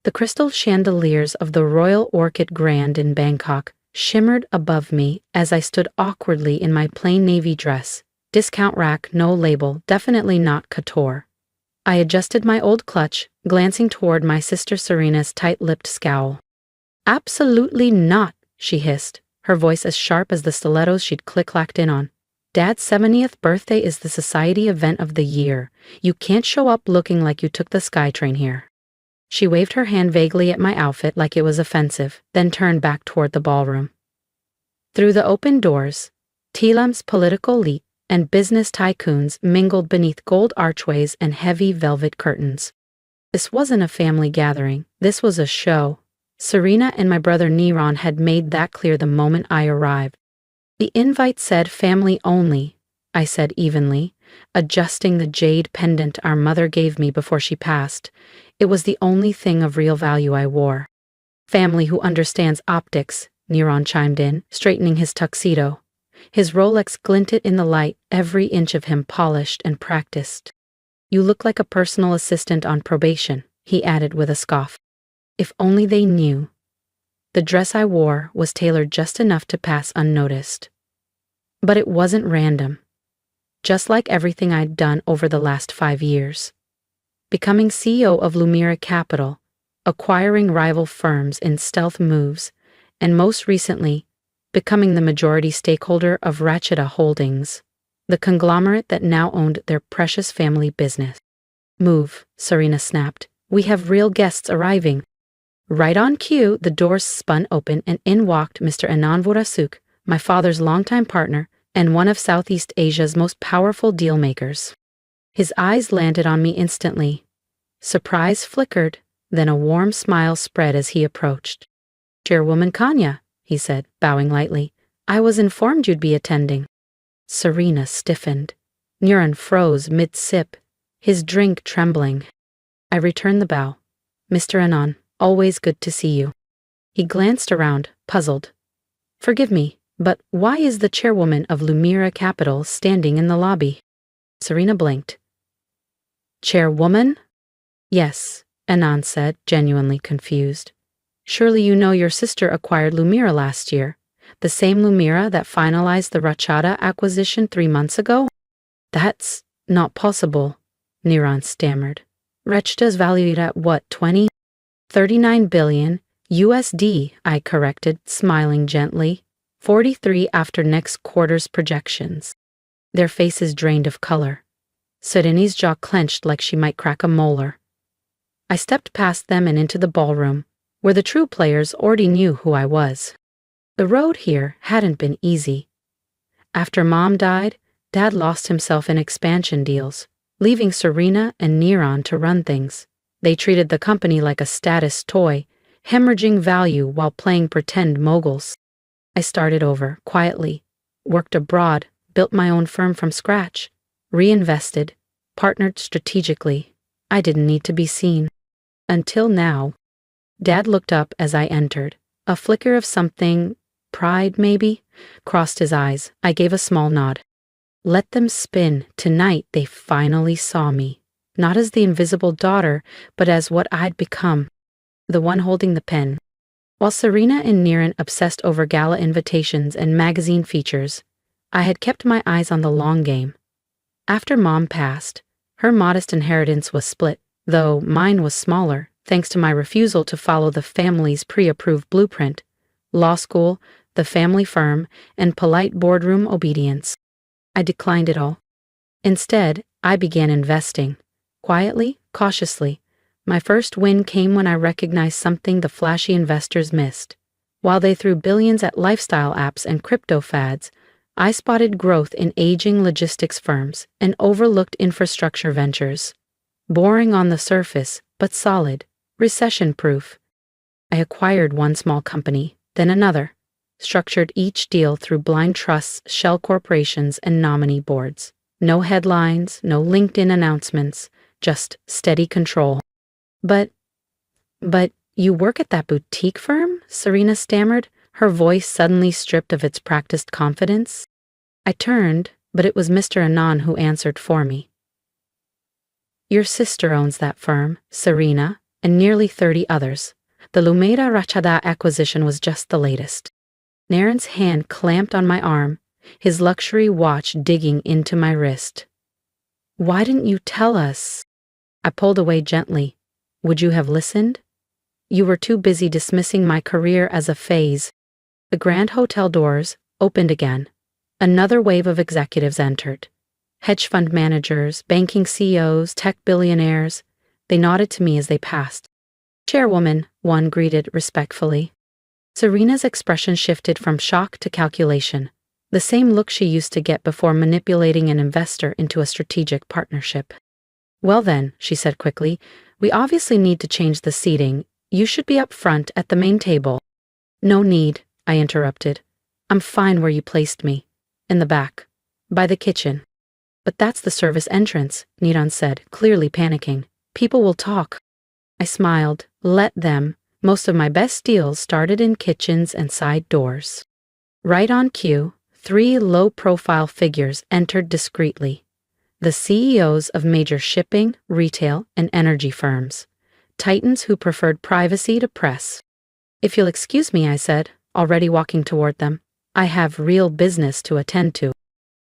The crystal chandeliers of the Royal Orchid Grand in Bangkok shimmered above me as I stood awkwardly in my plain navy dress. Discount rack, no label, definitely not couture. I adjusted my old clutch, glancing toward my sister Serena's tight-lipped scowl. "Absolutely not," she hissed, her voice as sharp as the stilettos she'd click-clacked in on. "Dad's 70th birthday is the society event of the year. You can't show up looking like you took the SkyTrain here." She waved her hand vaguely at my outfit like it was offensive, then turned back toward the ballroom. Through the open doors, Tilam's political elite and business tycoons mingled beneath gold archways and heavy velvet curtains. This wasn't a family gathering, this was a show. Serena and my brother Niran had made that clear the moment I arrived. "The invite said family only," I said evenly, adjusting the jade pendant our mother gave me before she passed. It was the only thing of real value I wore. "Family who understands optics," Niran chimed in, straightening his tuxedo. His Rolex glinted in the light, every inch of him polished and practiced. "You look like a personal assistant on probation," he added with a scoff. If only they knew. The dress I wore was tailored just enough to pass unnoticed. But it wasn't random. Just like everything I'd done over the last 5 years. Becoming CEO of Lumira Capital, acquiring rival firms in stealth moves, and most recently, becoming the majority stakeholder of Ratcheta Holdings, the conglomerate that now owned their precious family business. "Move," Serena snapped. "We have real guests arriving." Right on cue, the doors spun open and in walked Mr. Anand Vorasuk, my father's longtime partner and one of Southeast Asia's most powerful deal-makers. His eyes landed on me instantly. Surprise flickered, then a warm smile spread as he approached. "Chairwoman Kanya," he said, bowing lightly. "I was informed you'd be attending." Serena stiffened. Niran froze mid-sip, his drink trembling. I returned the bow. "Mr. Anand, always good to see you." He glanced around, puzzled. "Forgive me, but why is the chairwoman of Lumira Capital standing in the lobby?" Serena blinked. "Chairwoman?" "Yes," Anand said, genuinely confused. "Surely you know your sister acquired Lumira last year, the same Lumira that finalized the Ratcheta acquisition 3 months ago?" "That's not possible," Niran stammered. "Ratcheta's valued at what, 39 billion USD, I corrected, smiling gently. 43 after next quarter's projections. Their faces drained of color. Serene's jaw clenched like she might crack a molar. I stepped past them and into the ballroom, where the true players already knew who I was. The road here hadn't been easy. After Mom died, Dad lost himself in expansion deals, leaving Serena and Niran to run things. They treated the company like a status toy, hemorrhaging value while playing pretend moguls. I started over, quietly, worked abroad, built my own firm from scratch, reinvested, partnered strategically. I didn't need to be seen. Until now. Dad looked up as I entered. A flicker of something, pride maybe, crossed his eyes. I gave a small nod. Let them spin. Tonight they finally saw me. Not as the invisible daughter, but as what I'd become. The one holding the pen. While Serena and Niran obsessed over gala invitations and magazine features, I had kept my eyes on the long game. After Mom passed, her modest inheritance was split, though mine was smaller, thanks to my refusal to follow the family's pre-approved blueprint: law school, the family firm, and polite boardroom obedience. I declined it all. Instead, I began investing. Quietly, cautiously. My first win came when I recognized something the flashy investors missed. While they threw billions at lifestyle apps and crypto fads, I spotted growth in aging logistics firms and overlooked infrastructure ventures. Boring on the surface, but solid, recession-proof. I acquired one small company, then another, structured each deal through blind trusts, shell corporations, and nominee boards. No headlines, no LinkedIn announcements, just steady control. But you work at that boutique firm?" Serena stammered, her voice suddenly stripped of its practiced confidence. I turned, but it was Mr. Anand who answered for me. "Your sister owns that firm, Serena," and nearly 30 others. The Lumeda Rachada acquisition was just the latest. Naren's hand clamped on my arm, his luxury watch digging into my wrist. Why didn't you tell us? I pulled away gently. Would you have listened? You were too busy dismissing my career as a phase. The Grand Hotel doors opened again. Another wave of executives entered. Hedge fund managers, banking CEOs, tech billionaires. They nodded to me as they passed. Chairwoman, one greeted respectfully. Serena's expression shifted from shock to calculation, the same look she used to get before manipulating an investor into a strategic partnership. Well then, she said quickly, we obviously need to change the seating. You should be up front at the main table. No need, I interrupted. I'm fine where you placed me. In the back. By the kitchen. But that's the service entrance, Niran said, clearly panicking. People will talk. I smiled. Let them. Most of my best deals started in kitchens and side doors. Right on cue, 3 low-profile figures entered discreetly. The CEOs of major shipping, retail, and energy firms. Titans who preferred privacy to press. If you'll excuse me, I said, already walking toward them. I have real business to attend to.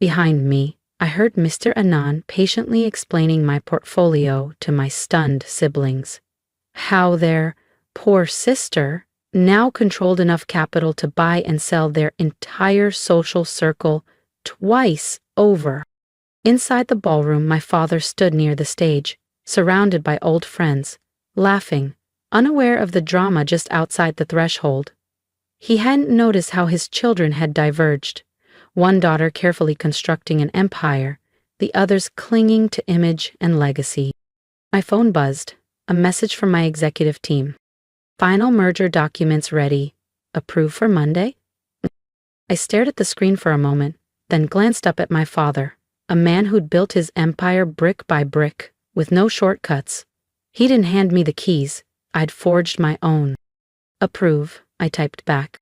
Behind me, I heard Mr. Anand patiently explaining my portfolio to my stunned siblings. How their poor sister now controlled enough capital to buy and sell their entire social circle twice over. Inside the ballroom, my father stood near the stage, surrounded by old friends, laughing, unaware of the drama just outside the threshold. He hadn't noticed how his children had diverged, one daughter carefully constructing an empire, the others clinging to image and legacy. My phone buzzed, a message from my executive team. Final merger documents ready. Approved for Monday? I stared at the screen for a moment, then glanced up at my father, a man who'd built his empire brick by brick, with no shortcuts. He didn't hand me the keys. I'd forged my own. Approve, I typed back.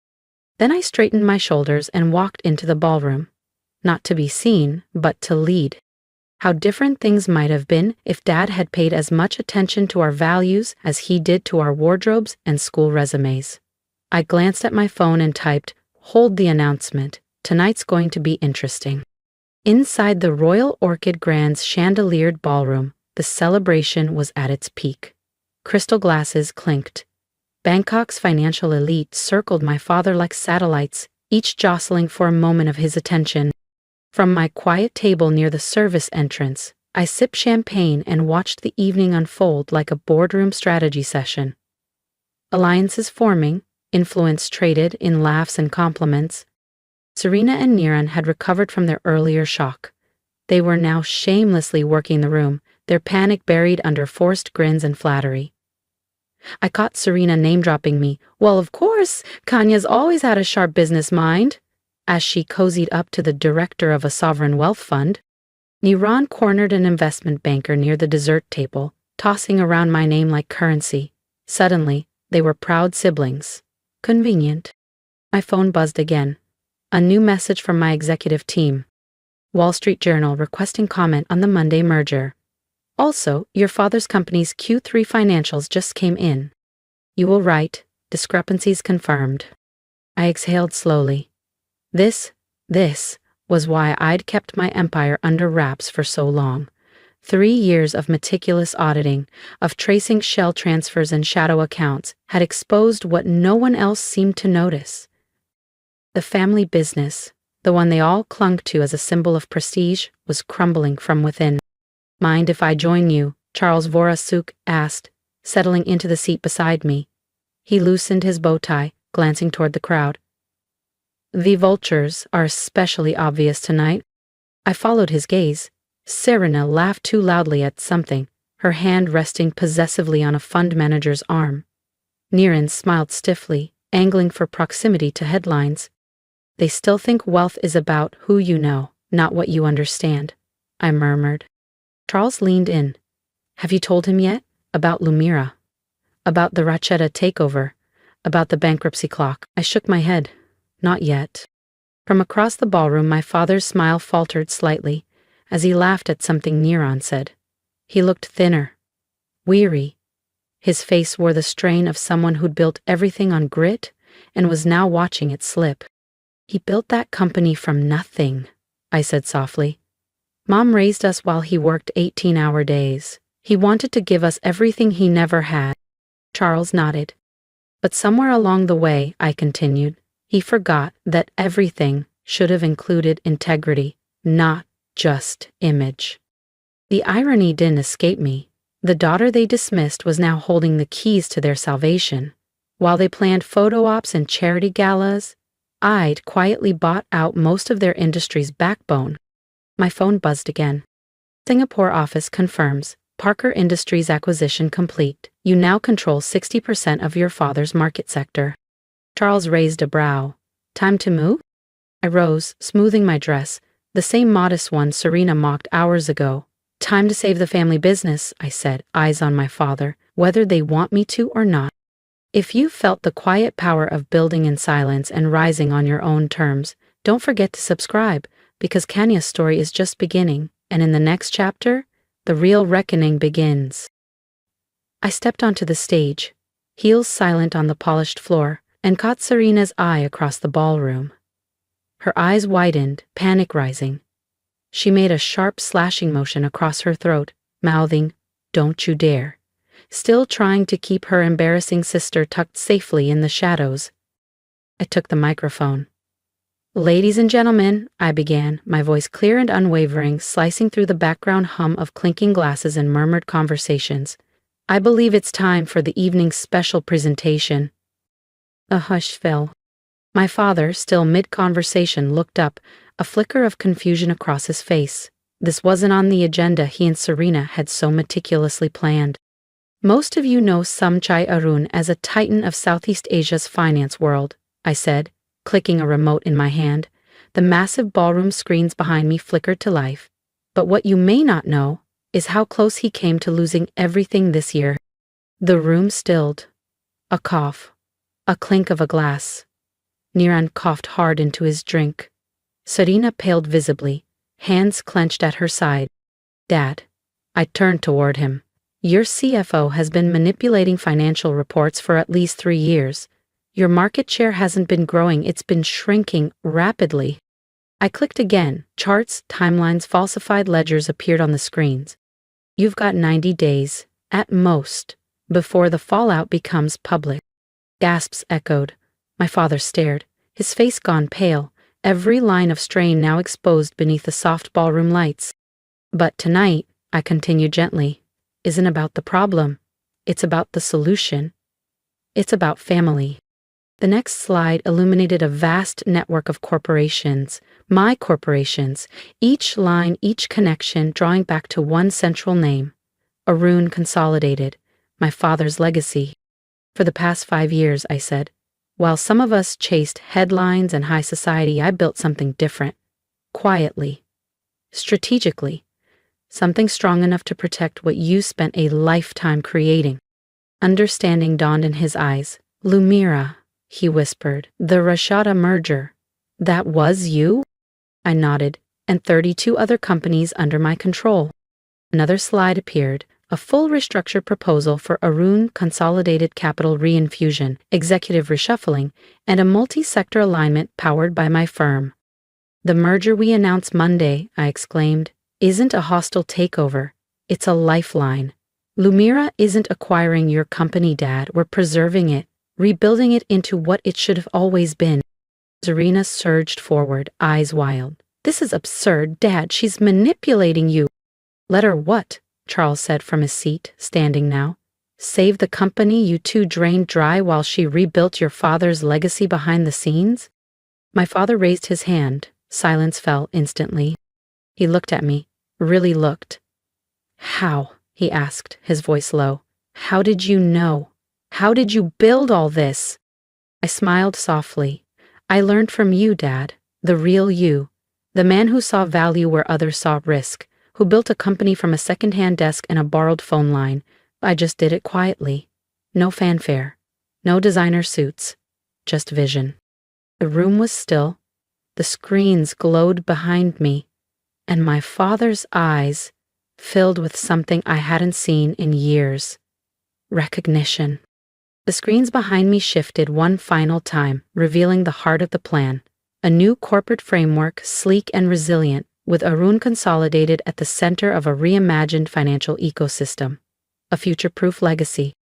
Then I straightened my shoulders and walked into the ballroom. Not to be seen, but to lead. How different things might have been if Dad had paid as much attention to our values as he did to our wardrobes and school resumes. I glanced at my phone and typed, "Hold the announcement. Tonight's going to be interesting." Inside the Royal Orchid Grand's chandeliered ballroom, the celebration was at its peak. Crystal glasses clinked. Bangkok's financial elite circled my father like satellites, each jostling for a moment of his attention. From my quiet table near the service entrance, I sipped champagne and watched the evening unfold like a boardroom strategy session. Alliances forming, influence traded in laughs and compliments. Serena and Niran had recovered from their earlier shock. They were now shamelessly working the room, their panic buried under forced grins and flattery. I caught Serena name-dropping me. "Well, of course, Kanya's always had a sharp business mind," as she cozied up to the director of a sovereign wealth fund. Niran cornered an investment banker near the dessert table, tossing around my name like currency. Suddenly, they were proud siblings. Convenient. My phone buzzed again. A new message from my executive team. Wall Street Journal requesting comment on the Monday merger. Also, your father's company's Q3 financials just came in. You will write, discrepancies confirmed. I exhaled slowly. This was why I'd kept my empire under wraps for so long. 3 years of meticulous auditing, of tracing shell transfers and shadow accounts, had exposed what no one else seemed to notice. The family business, the one they all clung to as a symbol of prestige, was crumbling from within. "Mind if I join you?" Charles Vorasuk asked, settling into the seat beside me. He loosened his bow tie, glancing toward the crowd. "The vultures are especially obvious tonight." I followed his gaze. Serena laughed too loudly at something, her hand resting possessively on a fund manager's arm. Niran smiled stiffly, angling for proximity to headlines. "They still think wealth is about who you know, not what you understand," I murmured. Charles leaned in. "Have you told him yet? About Lumira? About the Racheta takeover? About the bankruptcy clock?" I shook my head. "Not yet." From across the ballroom, my father's smile faltered slightly as he laughed at something Niran said. He looked thinner, weary. His face wore the strain of someone who'd built everything on grit and was now watching it slip. "He built that company from nothing," I said softly. "Mom raised us while he worked 18-hour days. He wanted to give us everything he never had." Charles nodded. "But somewhere along the way," I continued, "he forgot that everything should have included integrity, not just image." The irony didn't escape me. The daughter they dismissed was now holding the keys to their salvation. While they planned photo ops and charity galas, I'd quietly bought out most of their industry's backbone. My phone buzzed again. "Singapore office confirms. Parker Industries acquisition complete. You now control 60% of your father's market sector." Charles raised a brow. "Time to move?" I rose, smoothing my dress, the same modest one Serena mocked hours ago. "Time to save the family business," I said, eyes on my father, "whether they want me to or not." If you felt the quiet power of building in silence and rising on your own terms, don't forget to subscribe, because Kanya's story is just beginning, and in the next chapter, the real reckoning begins. I stepped onto the stage, heels silent on the polished floor, and caught Serena's eye across the ballroom. Her eyes widened, panic rising. She made a sharp slashing motion across her throat, mouthing, "Don't you dare," still trying to keep her embarrassing sister tucked safely in the shadows. I took the microphone. "Ladies and gentlemen," I began, my voice clear and unwavering, slicing through the background hum of clinking glasses and murmured conversations. "I believe it's time for the evening's special presentation." A hush fell. My father, still mid-conversation, looked up, a flicker of confusion across his face. This wasn't on the agenda he and Serena had so meticulously planned. "Most of you know Samchai Arun as a titan of Southeast Asia's finance world," I said, clicking a remote in my hand. The massive ballroom screens behind me flickered to life. "But what you may not know is how close he came to losing everything this year." The room stilled. A cough. A clink of a glass. Niran coughed hard into his drink. Serena paled visibly, hands clenched at her side. "Dad." I turned toward him. "Your CFO has been manipulating financial reports for at least 3 years. Your market share hasn't been growing, it's been shrinking rapidly." I clicked again. Charts, timelines, falsified ledgers appeared on the screens. "You've got 90 days, at most, before the fallout becomes public." Gasps echoed. My father stared, his face gone pale, every line of strain now exposed beneath the soft ballroom lights. "But tonight," I continued gently, "isn't about the problem. It's about the solution. It's about family." The next slide illuminated a vast network of corporations, my corporations, each line, each connection drawing back to one central name. Arun Consolidated, my father's legacy. "For the past 5 years," I said, "while some of us chased headlines and high society, I built something different. Quietly. Strategically. Something strong enough to protect what you spent a lifetime creating." Understanding dawned in his eyes. "Lumira," he whispered, "the Rashada merger. That was you?" I nodded. "And 32 other companies under my control." Another slide appeared. A full restructure proposal for Arun Consolidated Capital Reinfusion, executive reshuffling, and a multi-sector alignment powered by my firm. "The merger we announced Monday," I exclaimed, "isn't a hostile takeover. It's a lifeline. Lumira isn't acquiring your company, Dad. We're preserving it, rebuilding it into what it should have always been." Serena surged forward, eyes wild. "This is absurd, Dad. She's manipulating you." "Let her what?" Charles said from his seat, standing now. "Save the company you two drained dry while she rebuilt your father's legacy behind the scenes?" My father raised his hand. Silence fell instantly. He looked at me, really looked. "How?" he asked, his voice low. "How did you know? How did you build all this?" I smiled softly. "I learned from you, Dad, the real you, the man who saw value where others saw risk, who built a company from a second-hand desk and a borrowed phone line. I just did it quietly. No fanfare, no designer suits, just vision." The room was still. The screens glowed behind me, and my father's eyes filled with something I hadn't seen in years. recognition. The screens behind me shifted one final time, revealing the heart of the plan. A new corporate framework, sleek and resilient, with Arun consolidated at the center of a reimagined financial ecosystem. A future-proof legacy.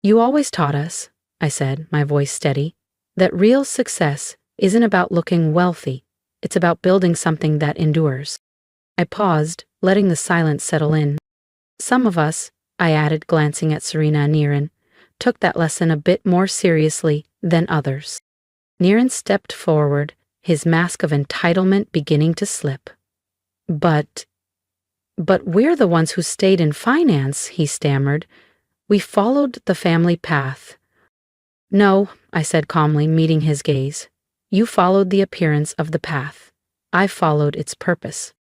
You always taught us, I said, my voice steady, that real success isn't about looking wealthy, it's about building something that endures. I paused, letting the silence settle in. Some of us, I added, glancing at Serena and Niran, took that lesson a bit more seriously than others. Niran stepped forward, his mask of entitlement beginning to slip. But we're the ones who stayed in finance, he stammered. We followed the family path. No, I said calmly, meeting his gaze. You followed the appearance of the path. I followed its purpose.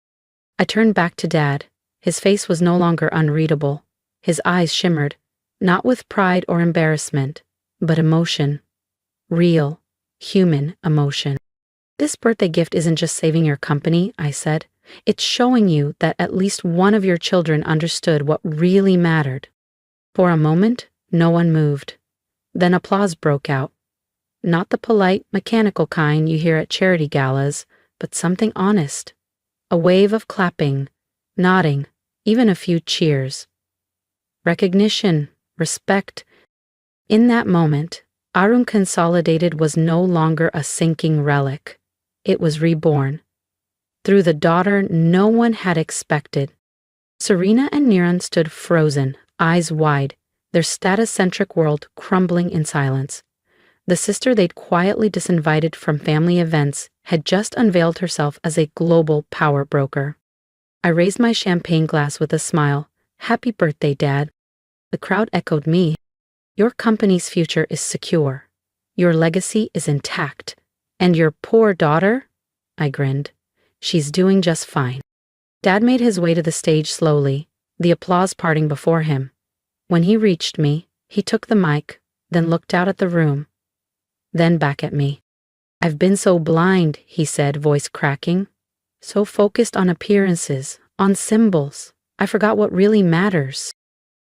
I turned back to Dad. His face was no longer unreadable. His eyes shimmered, not with pride or embarrassment, but emotion. Real, human emotion. This birthday gift isn't just saving your company, I said. It's showing you that at least one of your children understood what really mattered. For a moment, no one moved. Then applause broke out. Not the polite, mechanical kind you hear at charity galas, but something honest. A wave of clapping, nodding, even a few cheers. Recognition, respect. In that moment, Arun Consolidated was no longer a sinking relic. It was reborn. Through the daughter no one had expected. Serena and Niran stood frozen, eyes wide, their status-centric world crumbling in silence. The sister they'd quietly disinvited from family events had just unveiled herself as a global power broker. I raised my champagne glass with a smile. Happy birthday, Dad. The crowd echoed me. Your company's future is secure. Your legacy is intact. And your poor daughter? I grinned. She's doing just fine. Dad made his way to the stage slowly, the applause parting before him. When he reached me, he took the mic, then looked out at the room, then back at me. I've been so blind, he said, voice cracking. So focused on appearances, on symbols. I forgot what really matters.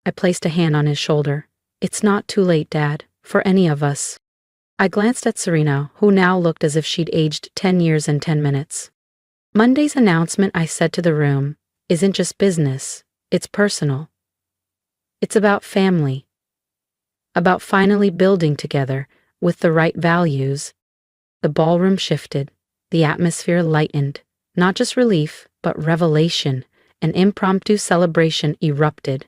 I placed a hand on his shoulder. It's not too late, Dad, for any of us. I glanced at Serena, who now looked as if she'd aged 10 years and 10 minutes. Monday's announcement, I said to the room, isn't just business, it's personal. It's about family. About finally building together, with the right values. The ballroom shifted, the atmosphere lightened. Not just relief, but revelation. An impromptu celebration erupted.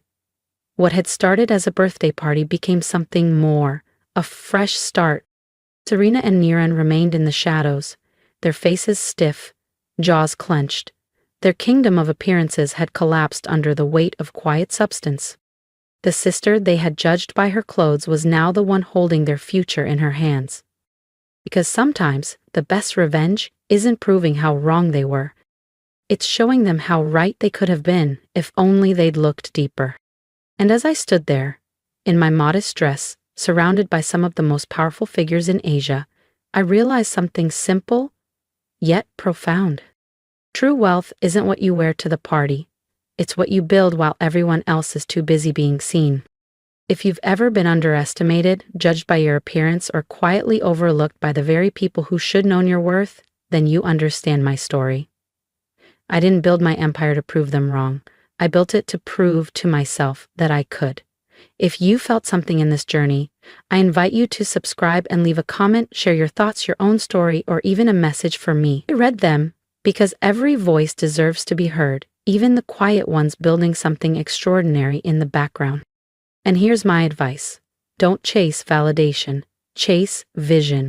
What had started as a birthday party became something more, a fresh start. Serena and Niran remained in the shadows, their faces stiff, jaws clenched. Their kingdom of appearances had collapsed under the weight of quiet substance. The sister they had judged by her clothes was now the one holding their future in her hands. Because sometimes the best revenge isn't proving how wrong they were. It's showing them how right they could have been if only they'd looked deeper. And as I stood there, in my modest dress, surrounded by some of the most powerful figures in Asia, I realized something simple, yet profound. True wealth isn't what you wear to the party. It's what you build while everyone else is too busy being seen. If you've ever been underestimated, judged by your appearance, or quietly overlooked by the very people who should know your worth, then you understand my story. I didn't build my empire to prove them wrong. I built it to prove to myself that I could. If you felt something in this journey, I invite you to subscribe and leave a comment, share your thoughts, your own story, or even a message for me. I read them because every voice deserves to be heard, even the quiet ones building something extraordinary in the background. And here's my advice. Don't chase validation. Chase vision.